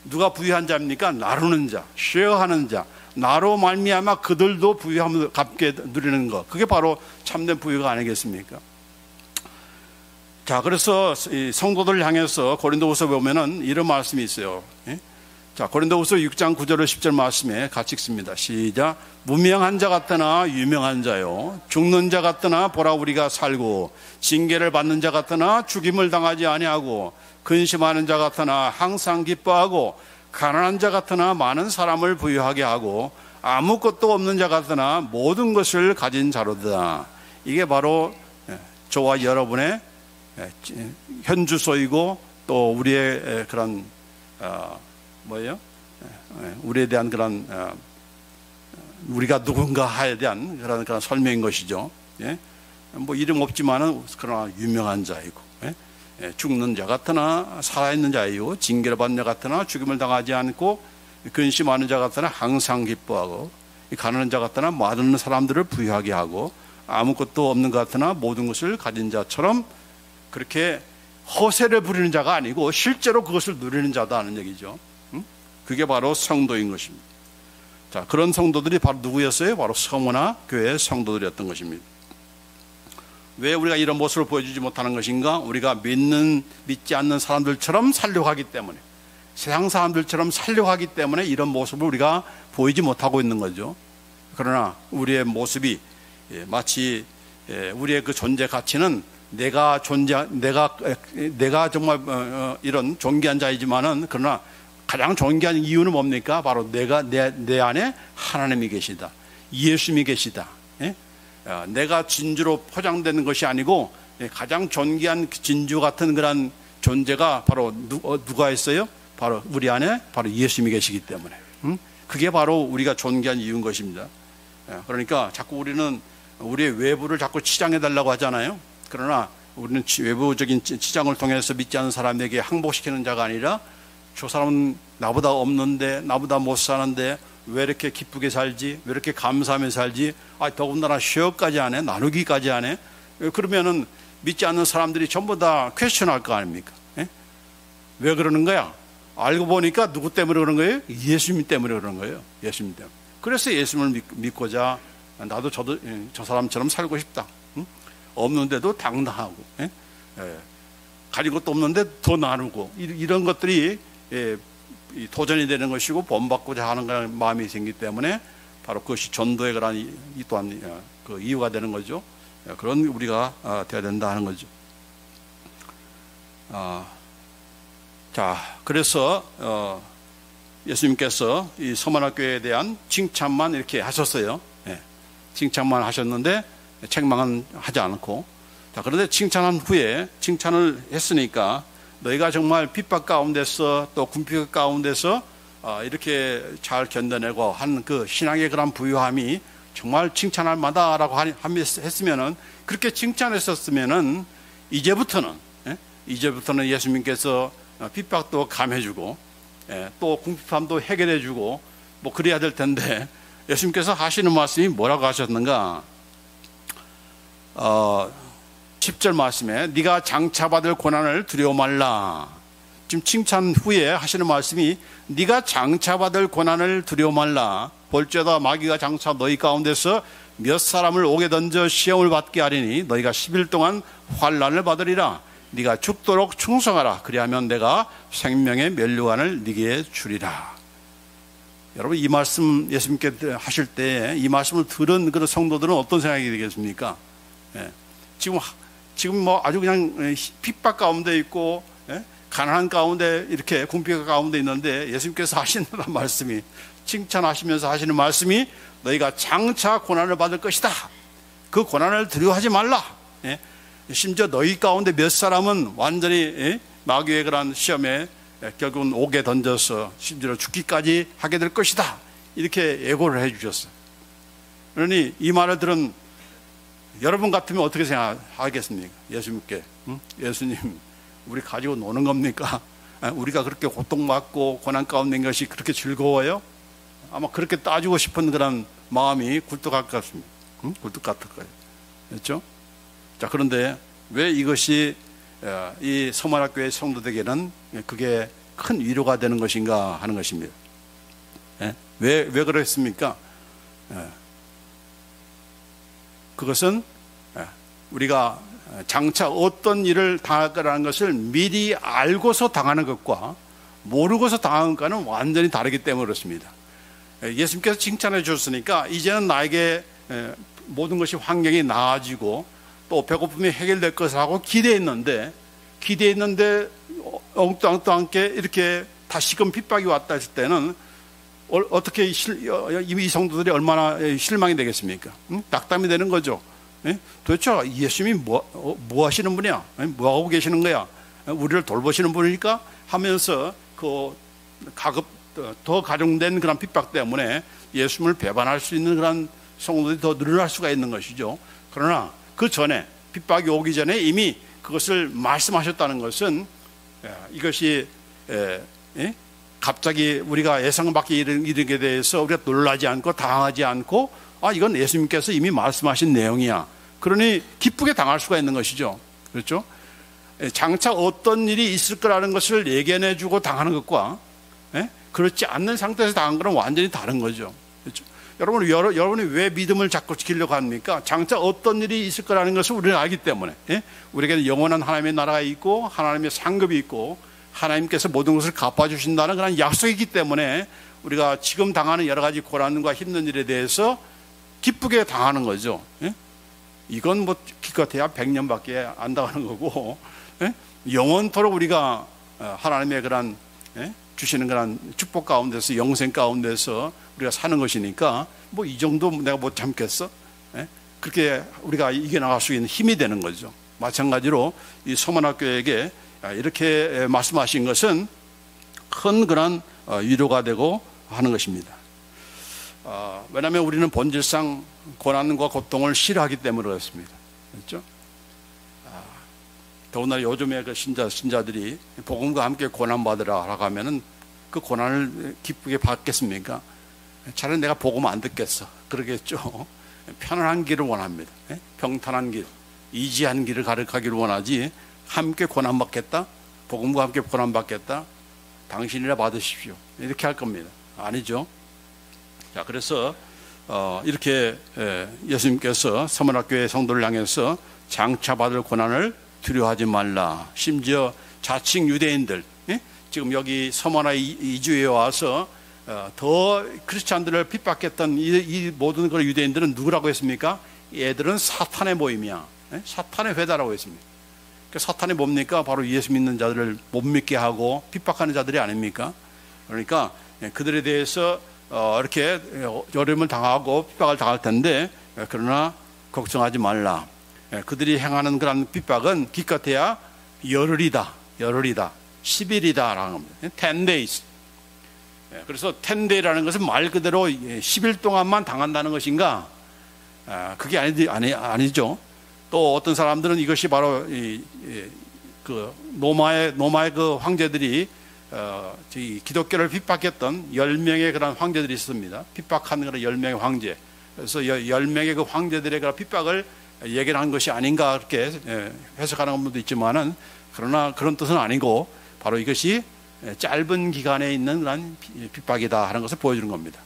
누가 부유한 자입니까? 나누는 자, 쉐어하는 자. 나로 말미암아 그들도 부유함을 갚게 누리는 것. 그게 바로 참된 부유가 아니겠습니까? 자, 그래서 이 성도들 향해서 고린도후서 보면은 이런 말씀이 있어요. 예? 자, 고린도후서 6장 9절 10절 말씀에 같이 읽습니다. 시작. 무명한 자 같으나 유명한 자요, 죽는 자 같으나 보라 우리가 살고, 징계를 받는 자 같으나 죽임을 당하지 아니하고, 근심하는 자 같으나 항상 기뻐하고, 가난한 자 같으나 많은 사람을 부유하게 하고, 아무것도 없는 자 같으나 모든 것을 가진 자로다. 이게 바로 저와 여러분의 현주소이고, 또 우리의 그런 우리에 대한 그런 우리가 누군가에 대한 그런 설명인 것이죠. 예? 뭐 이름 없지만은 그러나 유명한 자이고, 예? 죽는 자 같으나 살아있는 자이고, 징계를 받는 자 같으나 죽임을 당하지 않고, 근심하는 자 같으나 항상 기뻐하고, 가난한 자 같으나 많은 사람들을 부유하게 하고, 아무것도 없는 것 같으나 모든 것을 가진 자처럼, 그렇게 허세를 부리는 자가 아니고 실제로 그것을 누리는 자다는 얘기죠. 그게 바로 성도인 것입니다. 자, 그런 성도들이 바로 누구였어요? 바로 서머나 교회의 성도들이었던 것입니다. 왜 우리가 이런 모습을 보여주지 못하는 것인가? 우리가 믿지 않는 사람들처럼 살려고 하기 때문에, 세상 사람들처럼 살려고 하기 때문에 이런 모습을 우리가 보이지 못하고 있는 거죠. 그러나 우리의 모습이 마치 우리의 그 존재 가치는 내가 정말 이런 존귀한 자이지만은, 그러나 가장 존귀한 이유는 뭡니까? 바로 내 안에 하나님이 계시다, 예수님이 계시다. 예? 내가 진주로 포장되는 것이 아니고, 가장 존귀한 진주 같은 그런 존재가 바로 누가 있어요? 바로 우리 안에 바로 예수님이 계시기 때문에, 그게 바로 우리가 존귀한 이유인 것입니다. 그러니까 자꾸 우리는 우리의 외부를 자꾸 치장해 달라고 하잖아요. 그러나 우리는 외부적인 치장을 통해서 믿지 않는 사람에게 항복시키는 자가 아니라, 저 사람은 나보다 없는데, 나보다 못 사는데 왜 이렇게 기쁘게 살지, 왜 이렇게 감사하며 살지, 더군다나 쉐어까지 안 해, 나누기까지 안 해. 그러면은 믿지 않는 사람들이 전부 다 퀘스천할 거 아닙니까? 예? 왜 그러는 거야? 알고 보니까 누구 때문에 그런 거예요? 예수님 때문에 그런 거예요. 예수님 때문에. 그래서 예수님을 믿고자, 나도 저도 저 사람처럼 살고 싶다. 없는데도 당당하고, 가진 것도 없는데 더 나누고, 이런 것들이 도전이 되는 것이고 본받고자 하는 마음이 생기기 때문에 바로 그것이 전도의 그런 이 또한 그 이유가 되는 거죠. 그런 우리가 되어야 된다 하는 거죠. 자, 그래서 예수님께서 이 서머나 교회에 대한 칭찬만 이렇게 하셨어요. 칭찬만 하셨는데 책망은 하지 않고. 자, 그런데 칭찬한 후에, 칭찬을 했으니까 너희가 정말 핍박 가운데서 또 궁핍 가운데서 이렇게 잘 견뎌내고 한 그 신앙의 그런 부유함이 정말 칭찬할 만하다라고 했으면은, 그렇게 칭찬했었으면은 이제부터는 예수님께서 핍박도 감해주고, 또 궁핍함도 해결해주고 뭐 그래야 될 텐데, 예수님께서 하시는 말씀이 뭐라고 하셨는가? 10절 말씀에 네가 장차받을 고난을 두려워 말라. 지금 칭찬 후에 하시는 말씀이 네가 장차받을 고난을 두려워 말라. 볼지어다 마귀가 장차 너희 가운데서 몇 사람을 옥에 던져 시험을 받게 하리니 너희가 10일 동안 환난을 받으리라. 네가 죽도록 충성하라. 그리하면 내가 생명의 면류관을 네게 주리라. 여러분, 이 말씀 예수님께 하실 때 이 말씀을 들은 그런 성도들은 어떤 생각이 되겠습니까? 지금 뭐 아주 그냥 핍박 가운데 있고, 가난한 가운데, 이렇게 궁핍 가운데 있는데 예수님께서 하시는 말씀이, 칭찬하시면서 하시는 말씀이 너희가 장차 고난을 받을 것이다. 그 고난을 두려워하지 말라. 심지어 너희 가운데 몇 사람은 완전히 마귀의 그런 시험에 결국은 옥에 던져서 심지어 죽기까지 하게 될 것이다. 이렇게 예고를 해 주셨어요. 그러니 이 말을 들은 여러분 같으면 어떻게 생각하겠습니까? 예수님께, 예수님, 우리 가지고 노는 겁니까? 우리가 그렇게 고통받고 고난 가운데 있는 것이 그렇게 즐거워요? 아마 그렇게 따지고 싶은 그런 마음이 굴뚝할 것 같습니다. 굴뚝 같을 거예요. 그렇죠? 자, 그런데 왜 이것이 이 서머나 교회 성도들에게는 그게 큰 위로가 되는 것인가 하는 것입니다. 왜 그랬습니까? 그것은 우리가 장차 어떤 일을 당할 거라는 것을 미리 알고서 당하는 것과 모르고서 당하는 것과는 완전히 다르기 때문에 그렇습니다. 예수님께서 칭찬해 주셨으니까 이제는 나에게 모든 것이 환경이 나아지고 또 배고픔이 해결될 것을 하고 기대했는데 엉뚱하게 이렇게 다시금 핍박이 왔다 했을 때는 어떻게 이 성도들이 얼마나 실망이 되겠습니까? 낙담이 되는 거죠. 도대체 예수님이 뭐 하시는 분이야? 뭐 하고 계시는 거야? 우리를 돌보시는 분이니까 하면서 더 가중된 그런 핍박 때문에 예수님을 배반할 수 있는 그런 성도들이 더 늘어날 수가 있는 것이죠. 그러나 그 전에 핍박이 오기 전에 이미 그것을 말씀하셨다는 것은 이것이 갑자기 우리가 예상 밖에 이르게 대해서 우리가 놀라지 않고 당하지 않고 이건 예수님께서 이미 말씀하신 내용이야. 그러니 기쁘게 당할 수가 있는 것이죠. 그렇죠? 장차 어떤 일이 있을 거라는 것을 예견해 주고 당하는 것과 그렇지 않는 상태에서 당한 것은 완전히 다른 거죠. 그렇죠? 여러분이 왜 믿음을 자꾸 지키려고 합니까? 장차 어떤 일이 있을 거라는 것을 우리는 알기 때문에 우리에게는 영원한 하나님의 나라가 있고 하나님의 상급이 있고 하나님께서 모든 것을 갚아주신다는 그런 약속이기 때문에 우리가 지금 당하는 여러 가지 고난과 힘든 일에 대해서 기쁘게 당하는 거죠. 이건 뭐 기껏해야 100년밖에 안 당하는 거고 영원토록 우리가 하나님의 그런 주시는 그런 축복 가운데서 영생 가운데서 우리가 사는 것이니까 뭐 이 정도 내가 못 참겠어? 그렇게 우리가 이겨나갈 수 있는 힘이 되는 거죠. 마찬가지로 이 서문학교에게 이렇게 말씀하신 것은 큰 그런 위로가 되고 하는 것입니다. 왜냐하면 우리는 본질상 고난과 고통을 싫어하기 때문에 그렇습니다. 그렇죠? 더군다나 요즘에 그 신자들이 복음과 함께 고난받으라라고 하면은 그 고난을 기쁘게 받겠습니까? 차라리 내가 복음 안 듣겠어. 그러겠죠. 편안한 길을 원합니다. 평탄한 길, 이지한 길을 가득하기를 원하지 함께 고난받겠다? 복음과 함께 고난받겠다? 당신이라 받으십시오. 이렇게 할 겁니다. 아니죠. 자, 그래서 이렇게 예수님께서 서문학교의 성도를 향해서 장차 받을 고난을 두려워하지 말라. 심지어 자칭 유대인들, 지금 여기 서문화 이주에 와서 더 크리스찬들을 핍박했던 이 모든 그런 유대인들은 누구라고 했습니까? 얘들은 사탄의 모임이야. 사탄의 회다라고 했습니다. 그러니까 사탄이 뭡니까? 바로 예수 믿는 자들을 못 믿게 하고 핍박하는 자들이 아닙니까? 그러니까 그들에 대해서 이렇게 어려움을 당하고 핍박을 당할 텐데 그러나 걱정하지 말라. 그들이 행하는 그런 핍박은 기껏해야 열흘이다. 10일이다 라는 겁니다. 10 days. 그래서 10 day라는 것은 말 그대로 10일 동안만 당한다는 것인가? 그게 아니죠. 또 어떤 사람들은 이것이 바로 그 로마의 그 황제들이 기독교를 핍박했던 10명의 그런 황제들이 있습니다. 핍박한 그런 10명의 황제. 그래서 10명의 그 황제들의 그런 핍박을 얘기를 것이 아닌가 그렇게 해석하는 분도 있지만은 그러나 그런 뜻은 아니고 바로 이것이 짧은 기간에 있는 그런 핍박이다 하는 것을 보여주는 겁니다.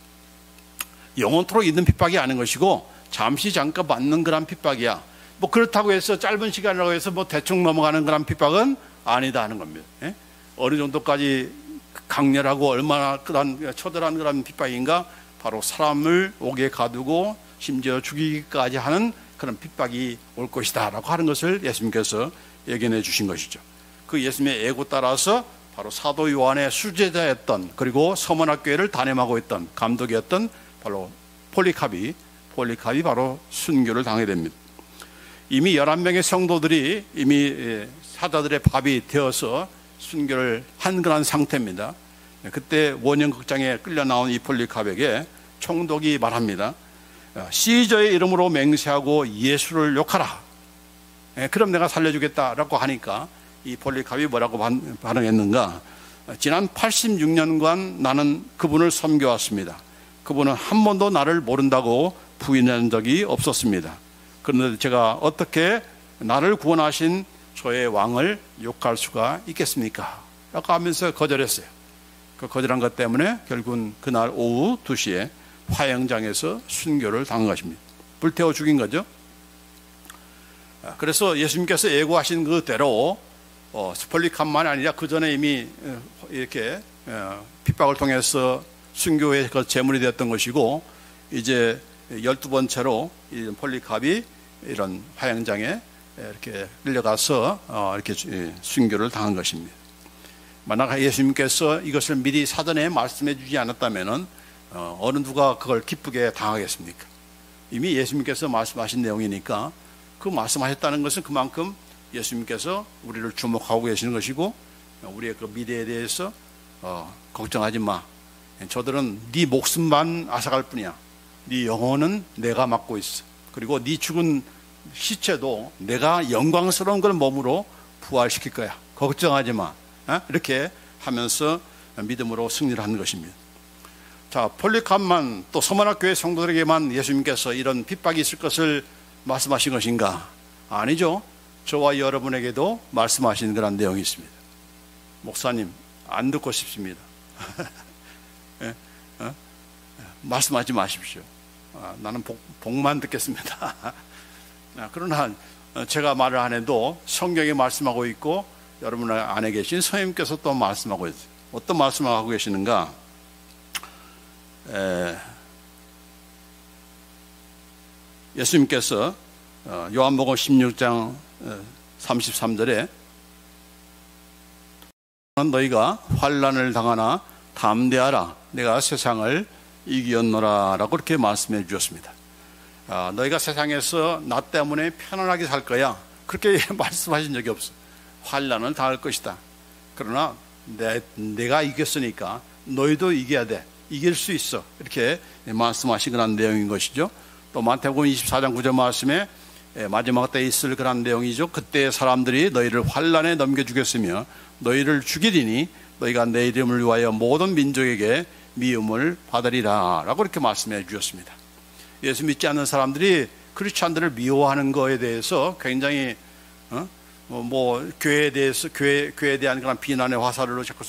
영원토록 있는 핍박이 아닌 것이고 잠깐 받는 그런 핍박이야. 뭐 그렇다고 해서 짧은 시간이라고 해서 뭐 대충 넘어가는 그런 핍박은 아니다 하는 겁니다. 어느 정도까지 강렬하고 얼마나 그런 처절한 그런 핍박인가? 바로 사람을 옥에 가두고 심지어 죽이기까지 하는 그런 핍박이 올 것이다 라고 하는 것을 예수님께서 예견해 주신 것이죠. 그 예수님의 예고 따라서 바로 사도 요한의 수제자였던 그리고 서문학교회를 담임하고 있던 감독이었던 바로 폴리카비 바로 순교를 당하게 됩니다. 이미 11명의 성도들이 이미 사자들의 밥이 되어서 순교를 한 그런 상태입니다. 그때 원형극장에 끌려 나온 이 폴리카백에 총독이 말합니다. 시저의 이름으로 맹세하고 예수를 욕하라. 그럼 내가 살려주겠다라고 하니까 이 폴리카백이 뭐라고 반응했는가? 지난 86년간 나는 그분을 섬겨왔습니다. 그분은 한 번도 나를 모른다고 부인한 적이 없었습니다. 그런데 제가 어떻게 나를 구원하신 저의 왕을 욕할 수가 있겠습니까? 라고 하면서 거절했어요. 그 거절한 것 때문에 결국은 그날 오후 2시에 화형장에서 순교를 당한 것입니다. 불태워 죽인 거죠. 그래서 예수님께서 예고하신 그대로 폴리캅만이 아니라 그 전에 이미 이렇게 핍박을 통해서 순교의 그 제물이 되었던 것이고, 이제 12번째로 이 폴리캅이 이런 화양장에 이렇게 끌려가서 이렇게 순교를 당한 것입니다. 만약 예수님께서 이것을 미리 사전에 말씀해 주지 않았다면은 어느 누가 그걸 기쁘게 당하겠습니까? 이미 예수님께서 말씀하신 내용이니까, 그 말씀하셨다는 것은 그만큼 예수님께서 우리를 주목하고 계시는 것이고, 우리의 그 미래에 대해서 걱정하지 마. 저들은 네 목숨만 앗아갈 뿐이야. 네 영혼은 내가 맡고 있어. 그리고 네 죽은 시체도 내가 영광스러운 걸 몸으로 부활시킬 거야. 걱정하지 마. 이렇게 하면서 믿음으로 승리를 한 것입니다. 자, 폴리캅만 또 서머나 교회 성도들에게만 예수님께서 이런 핍박이 있을 것을 말씀하신 것인가? 아니죠. 저와 여러분에게도 말씀하신 그런 내용이 있습니다. 목사님, 안 듣고 싶습니다. 말씀하지 마십시오. 나는 복만 듣겠습니다. 그러나 제가 말을 안 해도 성경에 말씀하고 있고, 여러분 안에 계신 성령님께서 또 말씀하고 있어요. 어떤 말씀을 하고 계시는가? 예수님께서 요한복음 16장 33절에 너희가 환난을 당하나 담대하라, 내가 세상을 이기었노라 라고 그렇게 말씀해 주셨습니다. 너희가 세상에서 나 때문에 편안하게 살 거야, 그렇게 말씀하신 적이 없어. 환난을 당할 것이다. 그러나 내가 이겼으니까 너희도 이겨야 돼. 이길 수 있어. 이렇게 말씀하신 그런 내용인 것이죠. 또 마태복음 24장 9절 말씀에 마지막 때에 있을 그런 내용이죠. 그때 사람들이 너희를 환난에 넘겨주겠으며 너희를 죽이리니 너희가 내 이름을 위하여 모든 민족에게 미움을 받으리라 라고 이렇게 말씀해 주셨습니다. 예수 믿지 않는 사람들이 크리스찬들을 미워하는 거에 대해서 굉장히 교회에 대해서 교회에 대한 그런 비난의 화살로 자꾸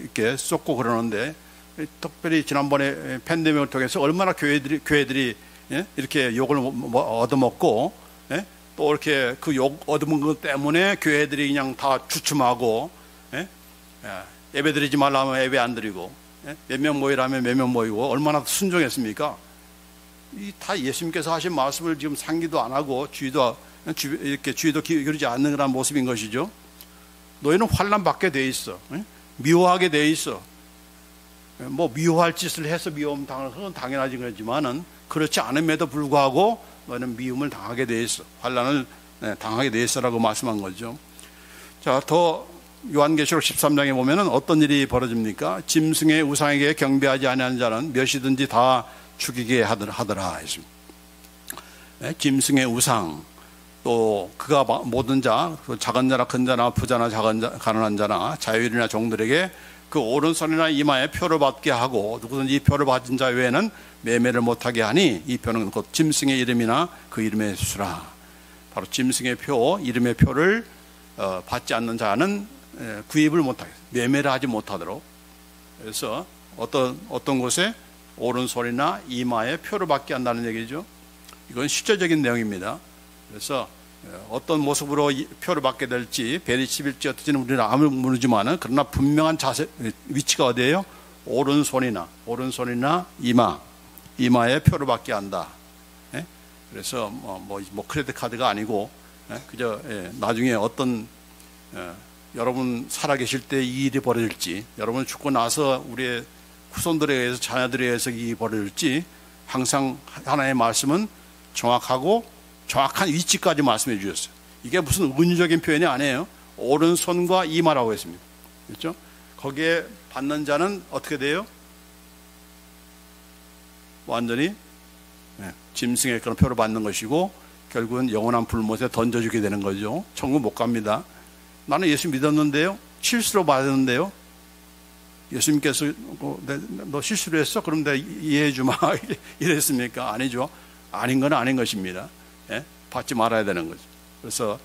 이렇게 쏟고 그러는데, 특별히 지난번에 팬데믹을 통해서 얼마나 교회들이 이렇게 욕을 얻어먹고, 또 이렇게 그 욕 얻어먹은 것 때문에 교회들이 그냥 다 주춤하고, 예배 드리지 말라면 예배 안 드리고, 몇 명 모이라면 몇 명 모이고, 얼마나 순종했습니까? 다 예수님께서 하신 말씀을 지금 상기도 안 하고 주의도 기울이지 않는 그런 모습인 것이죠. 너희는 환난 받게 돼 있어. 미워하게 돼 있어. 뭐 미워할 짓을 해서 미움 당하는 건 당연하지 그렇지만은, 그렇지 않음에도 불구하고 너희는 미움을 당하게 돼 있어. 환난을 당하게 돼 있어라고 말씀한 거죠. 자, 더 요한계시록 13장에 보면은 어떤 일이 벌어집니까? 짐승의 우상에게 경배하지 아니하는 자는 몇이든지 다 죽이게 하더라 했습니다. 짐승의 우상, 또 그가 모든 자, 작은 자나 큰 자나 부자나 가난한 자나 자유인이나 종들에게 그 오른손이나 이마에 표를 받게 하고, 누구든지 이 표를 받은 자 외에는 매매를 못하게 하니, 이 표는 곧 짐승의 이름이나 그 이름의 수라. 바로 짐승의 표, 이름의 표를 받지 않는 자는 구입을 못하게, 매매를 하지 못하도록. 그래서 어떤 곳에 오른손이나 이마에 표를 받게 한다는 얘기죠. 이건 실제적인 내용입니다. 그래서 어떤 모습으로 표를 받게 될지, 벨이 칩일지 어떨지는 우리는 아무 모르지만은, 그러나 분명한 자세, 위치가 어디예요? 오른손이나 이마에 표를 받게 한다. 그래서 뭐 크레딧 카드가 아니고, 그저 나중에 어떤 여러분 살아계실 때 이 일이 벌어질지, 여러분 죽고 나서 우리의 후손들에 의해서, 자녀들에 의해서 이 벌어질지, 항상 하나님의 말씀은 정확한 위치까지 말씀해 주셨어요. 이게 무슨 은유적인 표현이 아니에요. 오른손과 이마라고 했습니다. 그렇죠? 거기에 받는 자는 어떻게 돼요? 완전히 짐승의 그런 표를 받는 것이고, 결국은 영원한 불못에 던져주게 되는 거죠. 천국 못 갑니다. 나는 예수 믿었는데요, 실수로 받았는데요, 예수님께서 너 실수로 했어? 그럼 내가 이해해 주마 이랬습니까? 아니죠. 아닌 건 아닌 것입니다. 받지 말아야 되는 거죠. 그래서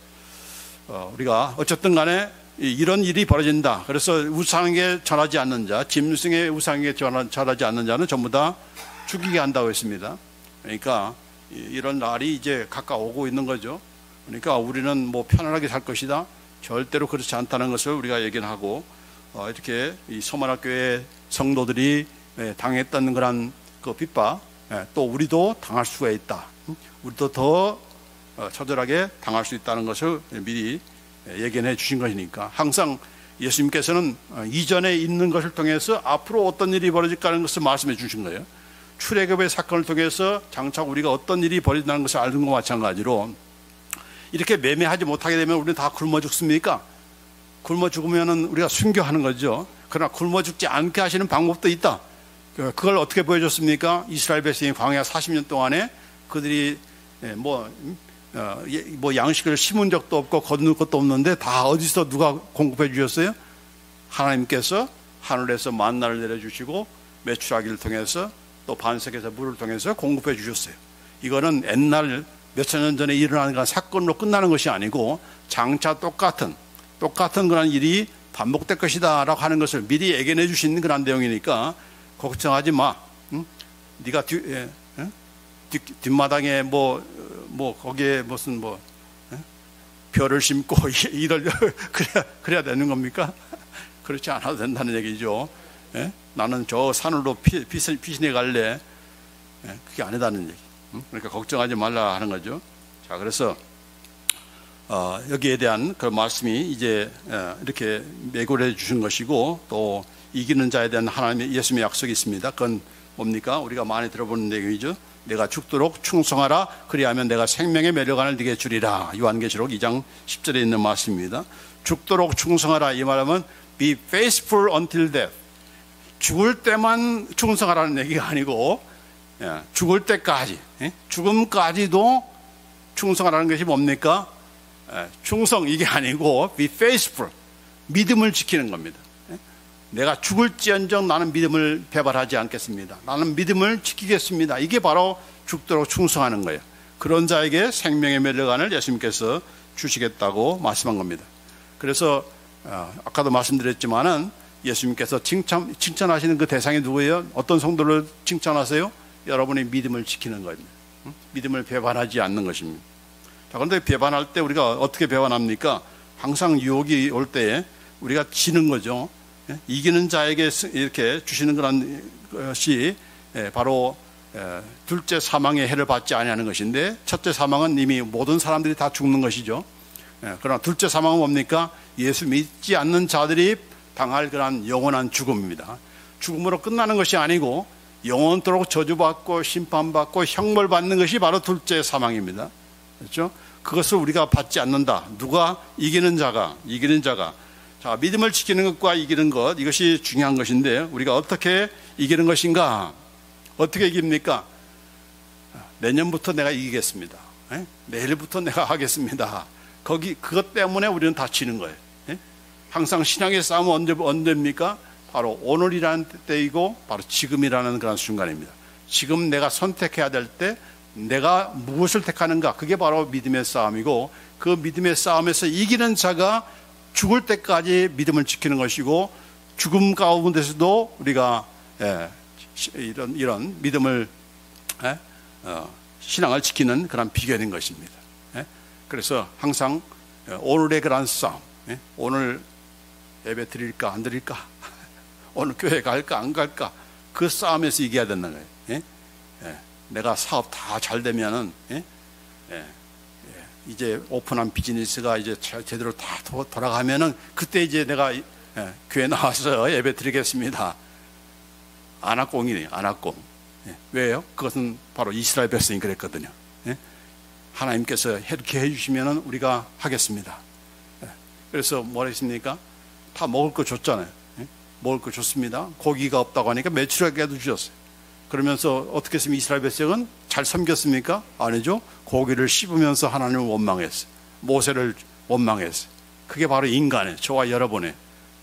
우리가 어쨌든 간에 이런 일이 벌어진다. 그래서 우상에게 절하지 않는 자, 짐승의 우상에게 절하지 않는 자는 전부 다 죽이게 한다고 했습니다. 그러니까 이런 날이 이제 가까워오고 있는 거죠. 그러니까 우리는 뭐 편안하게 살 것이다. 절대로 그렇지 않다는 것을 우리가 얘기는 하고, 이렇게 이 서머나 교회 성도들이 당했던 그런 그 핍박, 또 우리도 당할 수가 있다. 우리도 더 처절하게 당할 수 있다는 것을 미리 예견해 주신 것이니까, 항상 예수님께서는 이전에 있는 것을 통해서 앞으로 어떤 일이 벌어질까 하는 것을 말씀해 주신 거예요. 출애굽의 사건을 통해서 장차 우리가 어떤 일이 벌어진다는 것을 알는 것과 마찬가지로, 이렇게 매매하지 못하게 되면 우리는 다 굶어 죽습니까? 굶어 죽으면 우리가 순교하는 거죠. 그러나 굶어 죽지 않게 하시는 방법도 있다. 그걸 어떻게 보여줬습니까? 이스라엘 백성이 광야 40년 동안에 그들이 뭐 양식을 심은 적도 없고 거둔 것도 없는데 다 어디서 누가 공급해 주셨어요? 하나님께서 하늘에서 만나를 내려주시고 메추라기를 통해서 또 반석에서 물을 통해서 공급해 주셨어요. 이거는 옛날 몇천 년 전에 일어난 그런 사건으로 끝나는 것이 아니고, 장차 똑같은 그런 일이 반복될 것이다 라고 하는 것을 미리 예견해 주시는 그런 내용이니까 걱정하지 마. 응? 네가 뒷마당에 뭐 거기에 무슨 별을 심고 이럴 그래야 되는 겁니까? 그렇지 않아도 된다는 얘기죠. 나는 저 산으로 피신해 갈래. 그게 아니다는 얘기. 그러니까 걱정하지 말라 하는 거죠. 자, 그래서 여기에 대한 그 말씀이 이제 이렇게 매고를 해 주신 것이고, 또 이기는 자에 대한 하나님의 예수님의 약속이 있습니다. 그건 뭡니까? 우리가 많이 들어보는 내용이죠. 내가 죽도록 충성하라. 그리하면 내가 생명의 매력안을 네게 주리라. 요한계시록 2장 10절에 있는 말씀입니다. 죽도록 충성하라. 이 말하면 be faithful until death. 죽을 때만 충성하라는 얘기가 아니고, 죽을 때까지, 죽음까지도 충성하라는 것이 뭡니까? 충성 이게 아니고 be faithful, 믿음을 지키는 겁니다. 내가 죽을지언정 나는 믿음을 배반하지 않겠습니다. 나는 믿음을 지키겠습니다. 이게 바로 죽도록 충성하는 거예요. 그런 자에게 생명의 매력안을 예수님께서 주시겠다고 말씀한 겁니다. 그래서 아까도 말씀드렸지만은 예수님께서 칭찬하시는 그 대상이 누구예요? 어떤 성도를 칭찬하세요? 여러분의 믿음을 지키는 겁니다. 믿음을 배반하지 않는 것입니다. 자, 그런데 배반할 때 우리가 어떻게 배반합니까? 항상 유혹이 올 때 우리가 지는 거죠. 이기는 자에게 이렇게 주시는 그런 것이 바로 둘째 사망의 해를 받지 아니하는 것인데, 첫째 사망은 이미 모든 사람들이 다 죽는 것이죠. 그러나 둘째 사망은 뭡니까? 예수 믿지 않는 자들이 당할 그런 영원한 죽음입니다. 죽음으로 끝나는 것이 아니고 영원토록 저주받고 심판받고 형벌받는 것이 바로 둘째 사망입니다. 그렇죠? 그것을 우리가 받지 않는다. 누가? 이기는 자가. 자, 믿음을 지키는 것과 이기는 것, 이것이 중요한 것인데, 우리가 어떻게 이기는 것인가? 어떻게 이깁니까? 내년부터 내가 이기겠습니다. 내일부터 내가 하겠습니다. 그것 때문에 우리는 다치는 거예요. 항상 신앙의 싸움은 언제입니까? 바로 오늘이라는 때이고, 바로 지금이라는 그런 순간입니다. 지금 내가 선택해야 될 때 내가 무엇을 택하는가? 그게 바로 믿음의 싸움이고, 그 믿음의 싸움에서 이기는 자가 죽을 때까지 믿음을 지키는 것이고, 죽음 가운데서도 우리가 이런 믿음을 신앙을 지키는 그런 비결인 것입니다. 그래서 항상 오늘의 그런 싸움, 오늘 예배 드릴까 안 드릴까, 오늘 교회 갈까 안 갈까, 그 싸움에서 이겨야 된다는 거예요. 내가 사업 다 잘 되면은 이제 오픈한 비즈니스가 이제 제대로 다 돌아가면은 그때 이제 내가 교회 나와서 예배 드리겠습니다. 안악공이네요. 안악공. 왜요? 그것은 바로 이스라엘 백성이 그랬거든요. 하나님께서 이렇게 해주시면은 우리가 하겠습니다. 그래서 뭐라 했습니까? 다 먹을 거 줬잖아요. 먹을 거 줬습니다. 고기가 없다고 하니까 메추라기도 주셨어요. 그러면서 어떻게 했으면 이스라엘 백성은 잘 섬겼습니까? 아니죠. 고기를 씹으면서 하나님을 원망했어요. 모세를 원망했어요. 그게 바로 인간의, 저와 여러분의,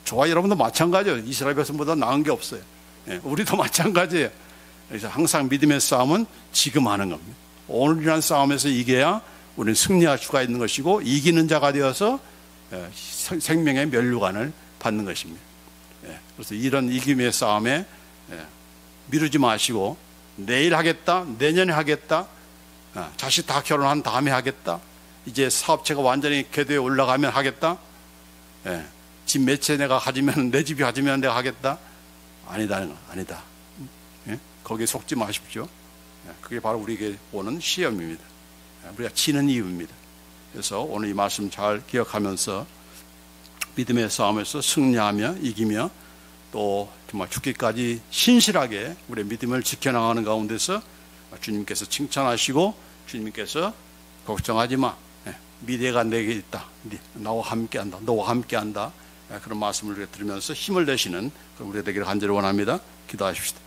저와 여러분도 마찬가지예요. 이스라엘 백성보다 나은 게 없어요. 우리도 마찬가지예요. 그래서 항상 믿음의 싸움은 지금 하는 겁니다. 오늘이라는 싸움에서 이겨야 우리는 승리할 수가 있는 것이고, 이기는 자가 되어서 생명의 면류관을 받는 것입니다. 그래서 이런 이김의 싸움에 미루지 마시고, 내일 하겠다, 내년에 하겠다, 자식 다 결혼한 다음에 하겠다, 이제 사업체가 완전히 궤도에 올라가면 하겠다? 예. 집 몇 채 내가 가지면, 내 집이 가지면 내가 하겠다? 아니다. 예? 거기에 속지 마십시오. 예. 그게 바로 우리에게 오는 시험입니다. 예. 우리가 지는 이유입니다. 그래서 오늘 이 말씀 잘 기억하면서 믿음의 싸움에서 승리하며 이기며 또 정말 죽기까지 신실하게 우리의 믿음을 지켜나가는 가운데서 주님께서 칭찬하시고 주님께서 걱정하지 마. 미래가 내게 있다. 나와 함께한다. 너와 함께한다. 그런 말씀을 들으면서 힘을 내시는 우리가 되기를 간절히 원합니다. 기도하십시다.